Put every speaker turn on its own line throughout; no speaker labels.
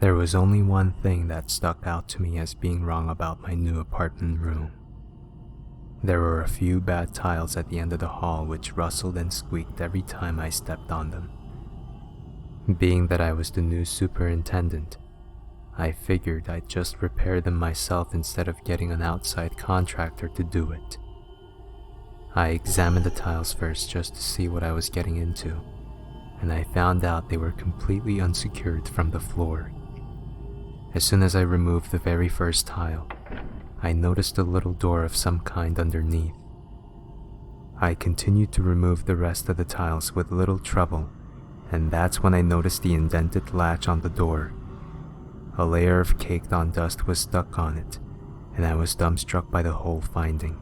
There was only one thing that stuck out to me as being wrong about my new apartment room. There were a few bad tiles at the end of the hall which rustled and squeaked every time I stepped on them. Being that I was the new superintendent, I figured I'd just repair them myself instead of getting an outside contractor to do it. I examined the tiles first just to see what I was getting into, and I found out they were completely unsecured from the floor. As soon as I removed the very first tile, I noticed a little door of some kind underneath. I continued to remove the rest of the tiles with little trouble, and that's when I noticed the indented latch on the door. A layer of caked-on dust was stuck on it, and I was dumbstruck by the whole finding.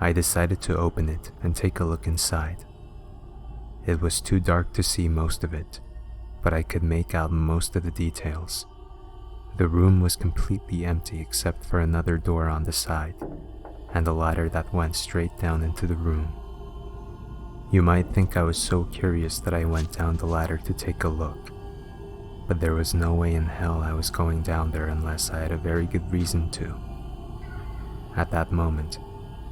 I decided to open it and take a look inside. It was too dark to see most of it, but I could make out most of the details. The room was completely empty except for another door on the side, and a ladder that went straight down into the room. You might think I was so curious that I went down the ladder to take a look, but there was no way in hell I was going down there unless I had a very good reason to. At that moment,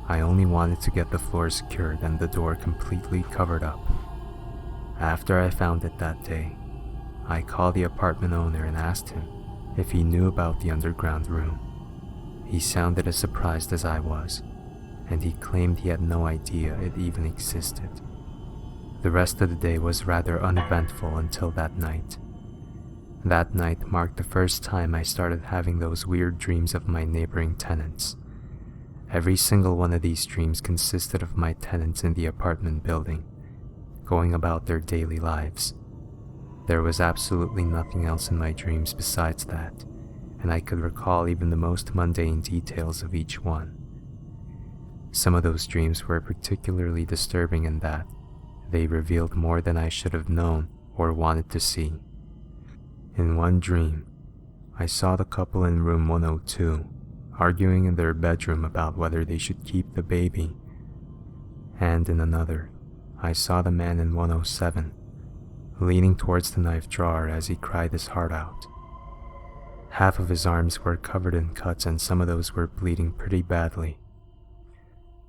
I only wanted to get the floor secured and the door completely covered up. After I found it that day, I called the apartment owner and asked him if he knew about the underground room. He sounded as surprised as I was, and he claimed he had no idea it even existed. The rest of the day was rather uneventful until that night. That night marked the first time I started having those weird dreams of my neighboring tenants. Every single one of these dreams consisted of my tenants in the apartment building, going about their daily lives. There was absolutely nothing else in my dreams besides that, and I could recall even the most mundane details of each one. Some of those dreams were particularly disturbing in that they revealed more than I should have known or wanted to see. In one dream, I saw the couple in room 102 arguing in their bedroom about whether they should keep the baby, and in another, I saw the man in 107 leaning towards the knife drawer as he cried his heart out. Half of his arms were covered in cuts and some of those were bleeding pretty badly.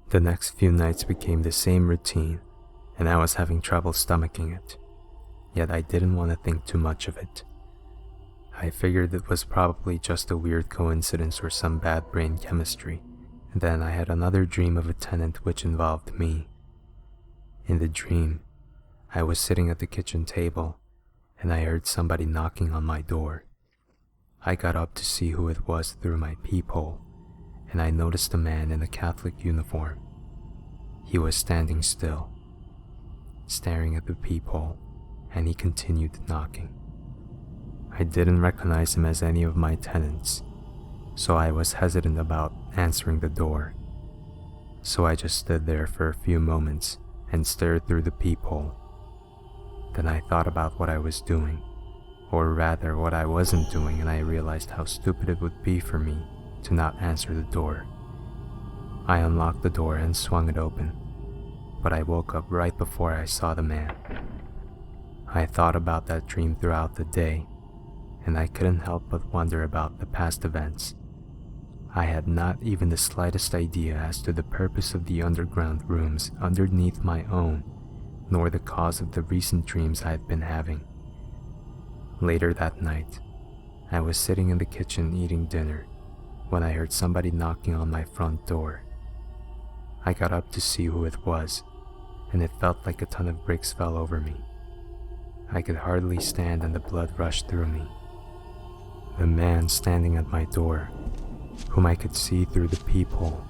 The next few nights became the same routine, and I was having trouble stomaching it, yet I didn't want to think too much of it. I figured it was probably just a weird coincidence or some bad brain chemistry. Then I had another dream of a tenant which involved me. In the dream, I was sitting at the kitchen table, and I heard somebody knocking on my door. I got up to see who it was through my peephole, and I noticed a man in a Catholic uniform. He was standing still, staring at the peephole, and he continued knocking. I didn't recognize him as any of my tenants, so I was hesitant about answering the door. So I just stood there for a few moments and stared through the peephole. Then I thought about what I was doing, or rather what I wasn't doing, and I realized how stupid it would be for me to not answer the door. I unlocked the door and swung it open, but I woke up right before I saw the man. I thought about that dream throughout the day, and I couldn't help but wonder about the past events. I had not even the slightest idea as to the purpose of the underground rooms underneath my own, nor the cause of the recent dreams I had been having. Later that night, I was sitting in the kitchen eating dinner when I heard somebody knocking on my front door. I got up to see who it was, and it felt like a ton of bricks fell over me. I could hardly stand and the blood rushed through me. The man standing at my door, whom I could see through the peephole,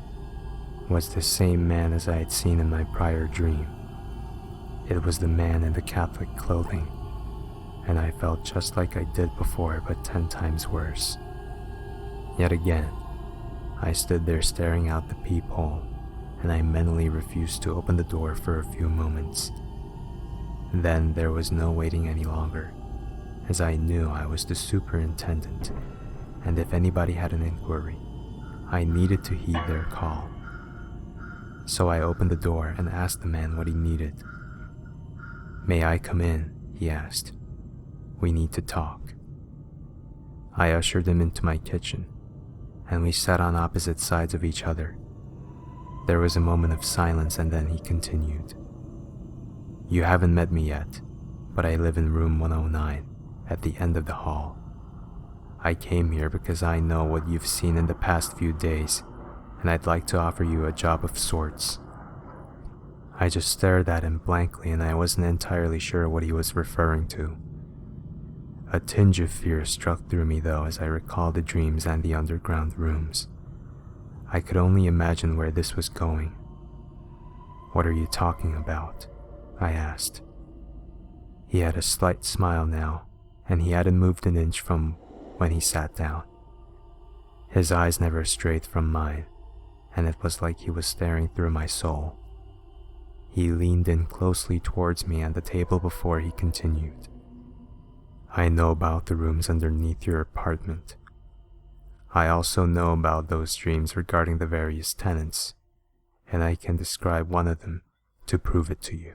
was the same man as I had seen in my prior dream. It was the man in the Catholic clothing, and I felt just like I did before, but 10 times worse. Yet again, I stood there staring out the peephole, and I mentally refused to open the door for a few moments. Then there was no waiting any longer, as I knew I was the superintendent, and if anybody had an inquiry, I needed to heed their call. So I opened the door and asked the man what he needed. "May I come in?" he asked. "We need to talk." I ushered him into my kitchen, and we sat on opposite sides of each other. There was a moment of silence, and then he continued. You haven't met me yet, but I live in room 109, at the end of the hall. I came here because I know what you've seen in the past few days, and I'd like to offer you a job of sorts. I just stared at him blankly, and I wasn't entirely sure what he was referring to. A tinge of fear struck through me though as I recalled the dreams and the underground rooms. I could only imagine where this was going. What are you talking about? I asked. He had a slight smile now, and he hadn't moved an inch from when he sat down. His eyes never strayed from mine, and it was like he was staring through my soul. He leaned in closely towards me and the table before he continued. I know about the rooms underneath your apartment. I also know about those dreams regarding the various tenants, and I can describe one of them to prove it to you.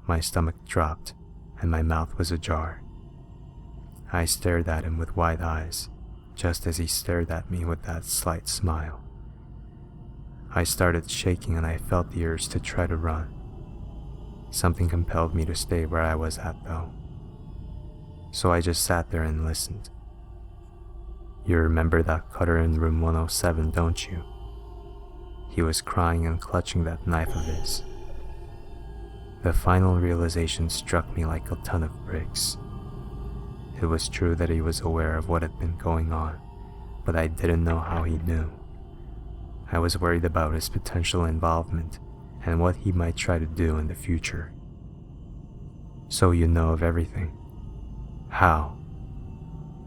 My stomach dropped, and my mouth was ajar. I stared at him with wide eyes, just as he stared at me with that slight smile. I started shaking and I felt the urge to try to run. Something compelled me to stay where I was at though. So I just sat there and listened. You remember that cutter in room 107, don't you? He was crying and clutching that knife of his. The final realization struck me like a ton of bricks. It was true that he was aware of what had been going on, but I didn't know how he knew. I was worried about his potential involvement and what he might try to do in the future. So you know of everything. How?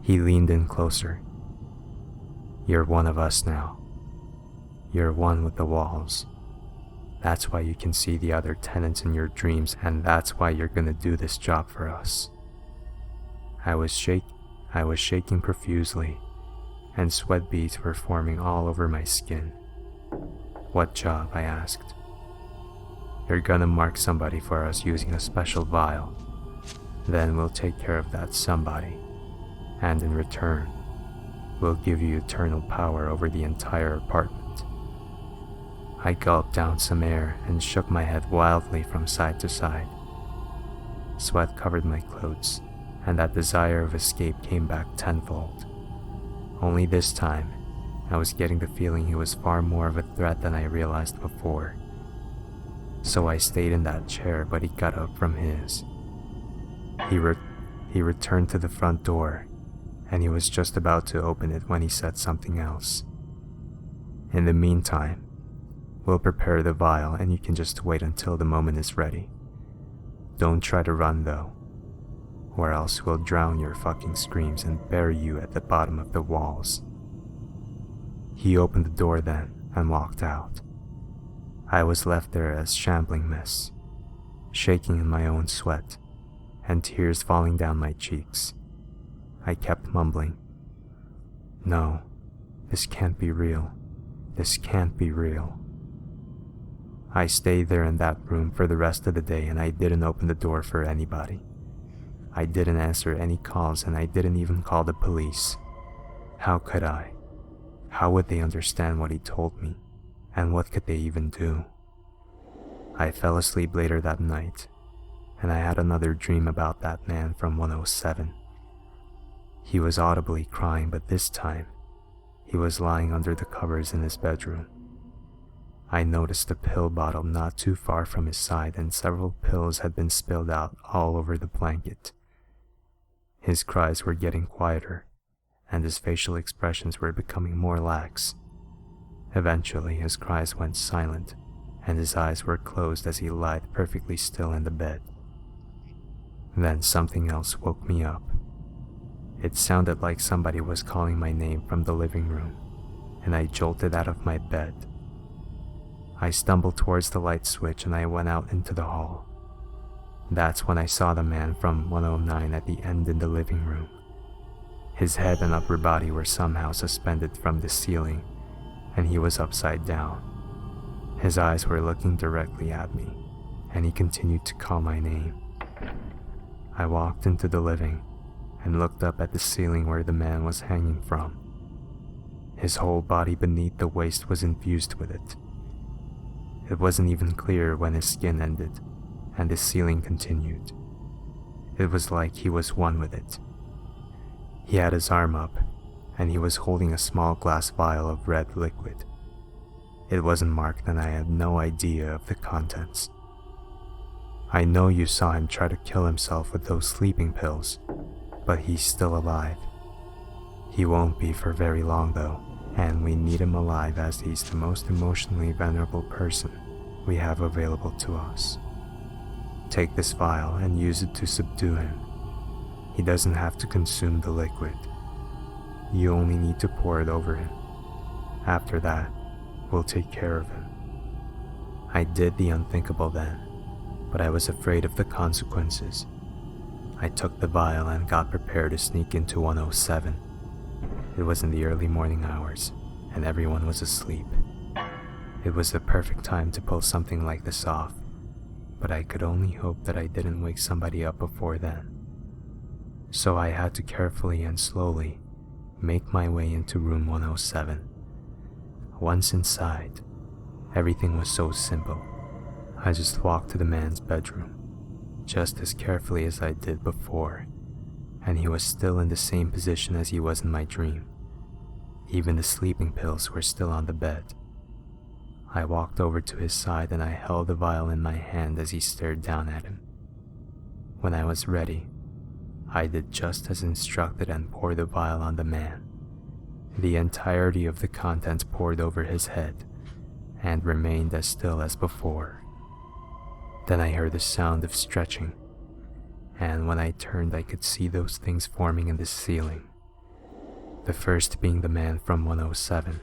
He leaned in closer. You're one of us now. You're one with the walls. That's why you can see the other tenants in your dreams, and that's why you're gonna do this job for us. I was shaking profusely, and sweat beads were forming all over my skin. What job? I asked. You're gonna mark somebody for us using a special vial. Then we'll take care of that somebody, and in return, we'll give you eternal power over the entire apartment. I gulped down some air and shook my head wildly from side to side. Sweat covered my clothes, and that desire of escape came back tenfold. Only this time, I was getting the feeling he was far more of a threat than I realized before. So I stayed in that chair, but he got up from his. He returned to the front door, and he was just about to open it when he said something else. In the meantime, we'll prepare the vial and you can just wait until the moment is ready. Don't try to run though, or else we'll drown your fucking screams and bury you at the bottom of the walls. He opened the door then and walked out. I was left there a shambling mess, shaking in my own sweat, and tears falling down my cheeks. I kept mumbling, "No, this can't be real. This can't be real." I stayed there in that room for the rest of the day, and I didn't open the door for anybody. I didn't answer any calls, and I didn't even call the police. How could I? How would they understand what he told me? And what could they even do? I fell asleep later that night, and I had another dream about that man from 107. He was audibly crying, but this time, he was lying under the covers in his bedroom. I noticed a pill bottle not too far from his side, and several pills had been spilled out all over the blanket. His cries were getting quieter, and his facial expressions were becoming more lax. Eventually, his cries went silent, and his eyes were closed as he lied perfectly still in the bed. Then something else woke me up. It sounded like somebody was calling my name from the living room, and I jolted out of my bed. I stumbled towards the light switch and I went out into the hall. That's when I saw the man from 109 at the end in the living room. His head and upper body were somehow suspended from the ceiling, and he was upside down. His eyes were looking directly at me, and he continued to call my name. I walked into the living, and looked up at the ceiling where the man was hanging from. His whole body beneath the waist was infused with it. It wasn't even clear when his skin ended and the ceiling continued. It was like he was one with it. He had his arm up, and he was holding a small glass vial of red liquid. It wasn't marked, and I had no idea of the contents. I know you saw him try to kill himself with those sleeping pills, but he's still alive. He won't be for very long though, and we need him alive as he's the most emotionally vulnerable person we have available to us. Take this vial and use it to subdue him. He doesn't have to consume the liquid. You only need to pour it over him. After that, we'll take care of him. I did the unthinkable then, but I was afraid of the consequences. I took the vial and got prepared to sneak into 107. It was in the early morning hours, and everyone was asleep. It was the perfect time to pull something like this off, but I could only hope that I didn't wake somebody up before then. So I had to carefully and slowly make my way into room 107. Once inside, everything was so simple. I just walked to the man's bedroom, just as carefully as I did before, and he was still in the same position as he was in my dream. Even the sleeping pills were still on the bed. I walked over to his side and I held the vial in my hand as he stared down at him. When I was ready, I did just as instructed and poured the vial on the man. The entirety of the contents poured over his head and remained as still as before. Then I heard the sound of stretching, and when I turned I could see those things forming in the ceiling. The first being the man from 107,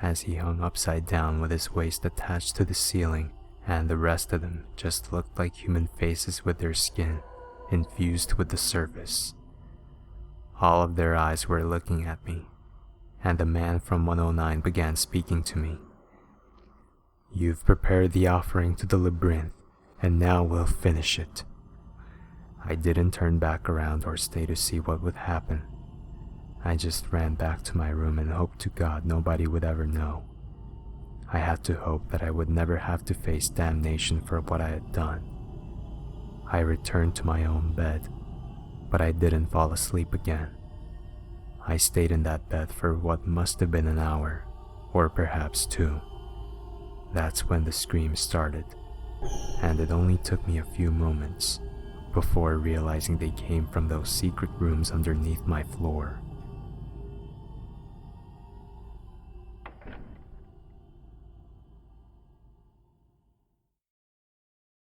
as he hung upside down with his waist attached to the ceiling, and the rest of them just looked like human faces with their skin infused with the surface. All of their eyes were looking at me, and the man from 109 began speaking to me. "You've prepared the offering to the labyrinth, and now we'll finish it." I didn't turn back around or stay to see what would happen. I just ran back to my room and hoped to God nobody would ever know. I had to hope that I would never have to face damnation for what I had done. I returned to my own bed, but I didn't fall asleep again. I stayed in that bed for what must have been an hour, or perhaps 2. That's when the screams started, and it only took me a few moments before realizing they came from those secret rooms underneath my floor.